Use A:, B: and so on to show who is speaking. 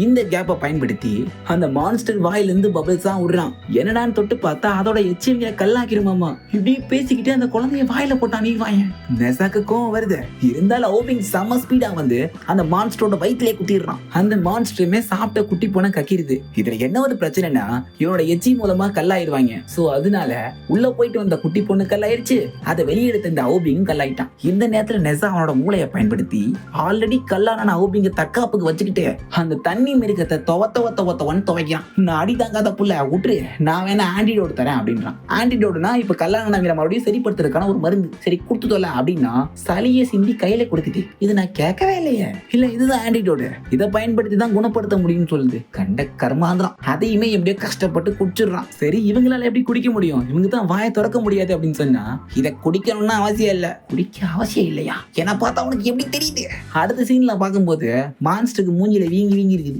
A: இந்த கேப்பை பயன்படுத்தி அந்த மான்ஸ்டர் வாயிலிருந்து பபிள்ஸா விடுறான். என்னடான்னு தொட்டு பார்த்தா அதோட எச்சிவிய கல்லாக்கிருமாமா. இப்படி பேசிக்கிட்டே அந்த குழந்தைய வாயில போட்டான். நீ வாயன் நெசாக்கு கோவம் வருது. இருந்தாலும் ஓபிங் செம்ம ஸ்பீடா வந்து அந்த மான்ஸ்டரோட வயிற்றிலே குத்திடுறான். அந்த மான்ஸ்டருமே சாப்பிட்ட குட்டி போன கக்கிருது. இதுல என்ன ஒரு பிரச்சனைனா இவனோட எச்சி மூலமா கல்லாயிருவாங்க. சோ அதனால உள்ள போயிட்டு வந்த குட்டி பொண்ணு கல்லாயிருச்சு. அதை வெளியெடுத்த இந்த ஓபிங் கல்லாயிட்டான். இந்த நேரத்துல நெசா அவனோட மூளையை பயன்படுத்தி ஆல்ரெடி கல்லான ஓபிங்க தற்காப்புக்கு வச்சுக்கிட்டு அந்த தண்ணி மிருகத்தை துவைக்கிறான். நான் அடி தாங்காத புள்ள விட்டுரு, நான் வேணா ஆன்டிடோட் தரேன் அப்படின்றான். ஆன்டிடோட்னா இப்ப கல்லான மறுபடியும் சரிப்படுத்துறதுக்கான ஒரு மருந்து. சரி கொடுத்து தொல்ல அப்படின்னா சளியை சிந்தி கையில கொடுக்குது. இது நான் கேட்கவே இல்லையே. இல்ல இதுதான் ஆன்டிடோட், இதை பயன்படுத்தி தான் குணப்படுத்த முடியும்னு சொல்லுது. கண்ட கர்மாந்திரம். அதையுமே எப்படியோ கஷ்டப்பட்டு குடிச்சிடுறான். சரி இவங்களால எப்படி குடிக்க முடியும், இவங்க தான் வாயை திறக்க முடியாது அப்படின்னு சொன்னா இதை குடிக்கணும்னு அவசியம் இல்ல. குடிக்க அவசியம் இல்லையா? என்ன பார்த்தா உனக்கு எப்படி தெரியுது? அடுத்த சீன்ல பார்க்கும்போது மான்ஸ்டருக்கு மூஞ்சில வீங்கி இருக்குது.